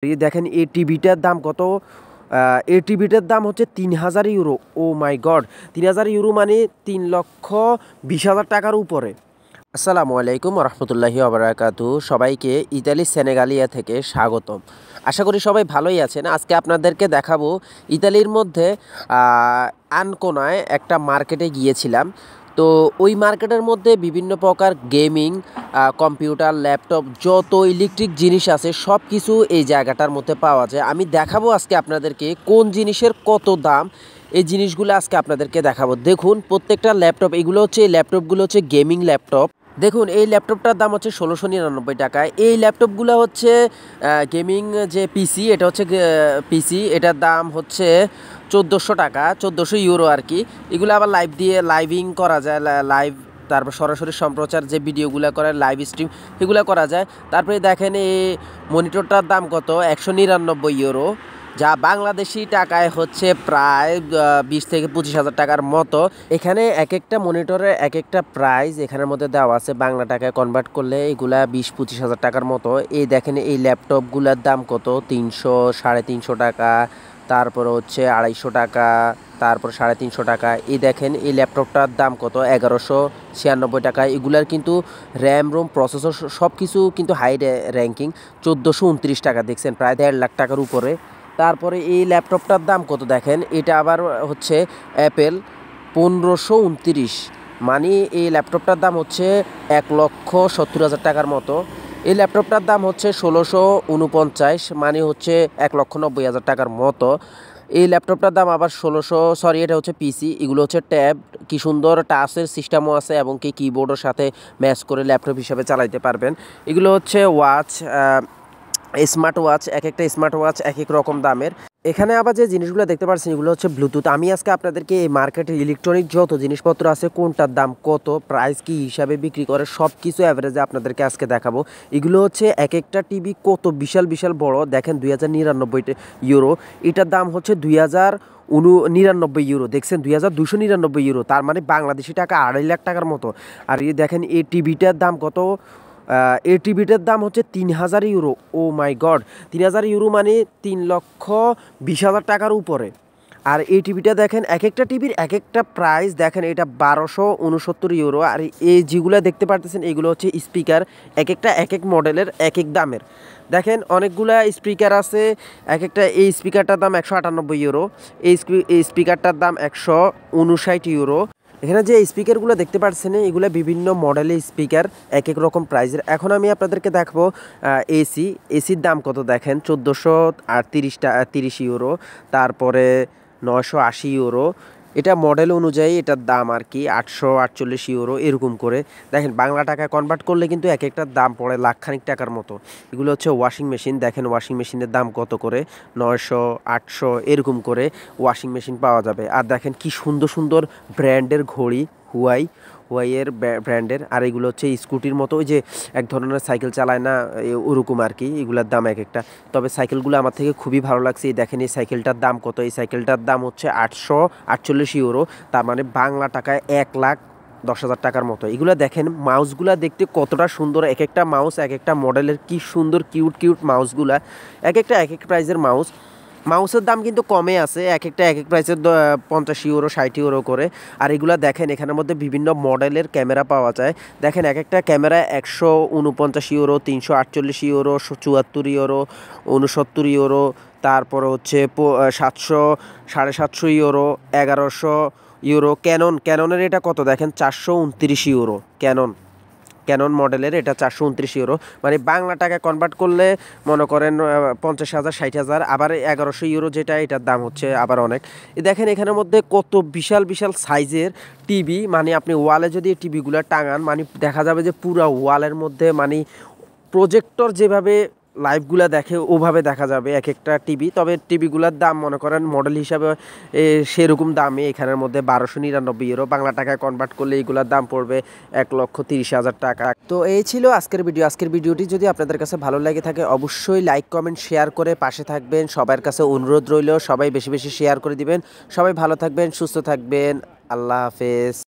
এই দেখেন এই টিভিটার দাম কত? এই টিভিটার দাম হচ্ছে ৩,০০০ ইউরো। ও মাই গড! ৩,০০০ ইউরো মানে ৩,২০,০০০ টাকার উপরে। আসসালামু আলাইকুম রহমতুল্লাহি ওবারাকাতু। সবাইকে ইতালি সেনেগালিয়া থেকে স্বাগতম। আশা করি সবাই ভালোই আছেন। আজকে আপনাদেরকে দেখাবো ইতালির মধ্যে আনকোনায় একটা মার্কেটে গিয়েছিলাম। তো ওই মার্কেটের মধ্যে বিভিন্ন প্রকার গেমিং, কম্পিউটার, ল্যাপটপ, যত ইলেকট্রিক জিনিস আছে সব কিছু এই জায়গাটার মধ্যে পাওয়া যায়। আমি দেখাবো আজকে আপনাদেরকে কোন জিনিসের কত দাম, এই জিনিসগুলো আজকে আপনাদেরকে দেখাবো। দেখুন প্রত্যেকটা ল্যাপটপ, এগুলো হচ্ছে এই ল্যাপটপগুলো হচ্ছে গেমিং ল্যাপটপ। দেখুন এই ল্যাপটপটার দাম হচ্ছে ১৬৯৯ টাকায়। এই ল্যাপটপগুলো হচ্ছে গেমিং যে পিসি, এটা হচ্ছে পিসি, এটার দাম হচ্ছে ১৪০০ টাকা, ১৪০০ ইউরো আর কি। এগুলো আবার লাইভ দিয়ে লাইভিং করা যায়, লাইভ, তারপর সরাসরি সম্প্রচার যে ভিডিওগুলো করে লাইভ স্ট্রিম সেগুলো করা যায়। তারপরে দেখেন এই মনিটরটার দাম কত, ১৯৯ ইউরো, যা বাংলাদেশি টাকায় হচ্ছে প্রায় ২০ থেকে ২৫,০০০ টাকার মতো। এখানে এক একটা মনিটরের এক একটা প্রাইস এখানের মধ্যে দেওয়া আছে, বাংলা টাকায় কনভার্ট করলে এগুলা ২০-২৫,০০০ টাকার মতো। এই দেখেন এই ল্যাপটপগুলোর দাম কত, ৩০০, ৩৫০ টাকা, তারপরে হচ্ছে ২৫০ টাকা, তারপর ৩৫০ টাকা। এই দেখেন এই ল্যাপটপটার দাম কত, ১১৯৬ টাকা। এগুলার কিন্তু র্যাম, রোম, প্রসেসর সব কিছু কিন্তু হাই র্যাঙ্কিং। ১৪২৯ টাকা, দেখছেন প্রায় ১.৫ লাখ টাকার উপরে। তারপরে এই ল্যাপটপটার দাম কত দেখেন, এটা আবার হচ্ছে অ্যাপেল, ১৫২৯, মানে এই ল্যাপটপটার দাম হচ্ছে ১,৭০,০০০ টাকার মতো। এই ল্যাপটপটার দাম হচ্ছে ১৬৪৯, মানে হচ্ছে ১,৯০,০০০ টাকার মতো। এই ল্যাপটপটার দাম আবার ১৬০০, সরি এটা হচ্ছে পিসি, এগুলো হচ্ছে ট্যাব, কি সুন্দর টাচের সিস্টেমও আছে এবং কি কিবোর্ডের সাথে ম্যাচ করে ল্যাপটপ হিসাবে চালাইতে পারবেন। এগুলো হচ্ছে ওয়াচ, স্মার্ট ওয়াচ, এক একটা স্মার্ট ওয়াচ এক এক রকম দামের। এখানে আবার যে জিনিসগুলো দেখতে পাচ্ছেন এগুলো হচ্ছে ব্লুটুথ। আমি আজকে আপনাদেরকে এই মার্কেটে ইলেকট্রনিক যত জিনিসপত্র আছে কোনটার দাম কত, প্রাইস কি হিসাবে বিক্রি করে সব কিছু অ্যাভারেজে আপনাদেরকে আজকে দেখাবো। এগুলো হচ্ছে এক একটা টিভি কত বিশাল বিশাল বড়, দেখেন ২,০৯৯ ইউরো, এটার দাম হচ্ছে ২,০৯৯ ইউরো, দেখছেন ২,২৯৯ ইউরো, তার মানে বাংলাদেশি টাকা ২.৫ লাখ টাকার মতো। আর এই দেখেন এই টিভিটার দাম কত, এই টিভিটার দাম হচ্ছে ৩,০০০ ইউরো। ও মাই গড! ৩,০০০ ইউরো মানে ৩,২০,০০০ টাকার উপরে। আর এই টিভিটা দেখেন এক একটা টিভির এক একটা প্রাইস, দেখেন এটা ১২৬৯ ইউরো। আর এই যেগুলো দেখতে পারতেছেন এগুলো হচ্ছে স্পিকার, এক একটা এক এক মডেলের এক এক দামের। দেখেন অনেকগুলা স্পিকার আছে, এক একটা, এই স্পিকারটার দাম ১৯৮ ইউরো, এই স্পিকারটার দাম ১৫৯ ইউরো। এখানে যে স্পিকারগুলো দেখতে পাচ্ছেন এগুলো বিভিন্ন মডেলের স্পিকার, এক এক রকম প্রাইজের। এখন আমি আপনাদেরকে দেখাবো এসির দাম কত, দেখেন ১৪৩০ ইউরো, তারপরে ৯৮০ ইউরো, এটা মডেল অনুযায়ী এটার দাম আর কি ৮৪৮ ইউরো এরকম করে। দেখেন বাংলা টাকায় কনভার্ট করলে কিন্তু এক একটার দাম পড়ে লাখখানিক টাকার মতো। এগুলো হচ্ছে ওয়াশিং মেশিন, দেখেন ওয়াশিং মেশিনের দাম কত করে, ৯০০, ৮০০ এরকম করে ওয়াশিং মেশিন পাওয়া যাবে। আর দেখেন কি সুন্দর সুন্দর ব্র্যান্ডের ঘড়ি, হুয়াইয়ের ব্র্যান্ডের। আর এগুলো হচ্ছে স্কুটির মতো, ওই যে এক ধরনের সাইকেল চালায় না ওরকম আর কি, এগুলোর দাম এক একটা। তবে সাইকেলগুলো আমার থেকে খুবই ভালো লাগছে। এই দেখেন এই সাইকেলটার দাম কত, এই সাইকেলটার দাম হচ্ছে ৮৪৮ ইউরো, তার মানে বাংলা টাকায় ১,১০,০০০ টাকার মতো। এগুলো দেখেন মাউসগুলো দেখতে কতটা সুন্দর, এক একটা মাউস এক একটা মডেলের, কি সুন্দর কিউট কিউট মাউসগুলা, এক একটা এক এক প্রাইজের মাউসের দাম কিন্তু কমে আছে, এক একটা এক এক প্রাইসের ৫০ ইউরো ৬০ ইউরো করে। আর এগুলো দেখেন এখানের মধ্যে বিভিন্ন মডেলের ক্যামেরা পাওয়া যায়। দেখেন এক একটা camera ১৪৯ euro, ৩৪৮ euro, ৭৪ euro, ৬৯ euro, তারপরে হচ্ছে ৭০০, ৭৫০ ইউরো, ১১০০ ইউরো। ক্যাননের এটা কত দেখেন, ৪২৯ ইউরো, ক্যানন মডেলের এটা ৪২৯ ইউরো, মানে বাংলা টাকায় কনভার্ট করলে মনে করেন ৫০,০০০, ৬০,০০০। আবার ১১০০ ইউরো যেটা, এটার দাম হচ্ছে আবার অনেক। দেখেন এখানের মধ্যে কত বিশাল বিশাল সাইজের টিভি, মানে আপনি ওয়ালে যদি এই টিভিগুলো টাঙান, মানে দেখা যাবে যে পুরো ওয়ালের মধ্যে মানে প্রজেক্টর যেভাবে লাইভগুলো দেখে ওভাবে দেখা যাবে এক একটা টিভি। তবে টিভিগুলোর দাম মনে করেন মডেল হিসাবে সেরকম দামে এখানের মধ্যে ১২৯৯ ইউরো, বাংলা টাকায় কনভার্ট করলে এইগুলোর দাম পড়বে ১,৩০,০০০ টাকা। তো এই ছিল আজকের ভিডিও। আজকের ভিডিওটি যদি আপনাদের কাছে ভালো লাগে থাকে অবশ্যই লাইক কমেন্ট শেয়ার করে পাশে থাকবেন। সবার কাছে অনুরোধ রইল সবাই বেশি বেশি শেয়ার করে দিবেন। সবাই ভালো থাকবেন, সুস্থ থাকবেন, আল্লাহ হাফেজ।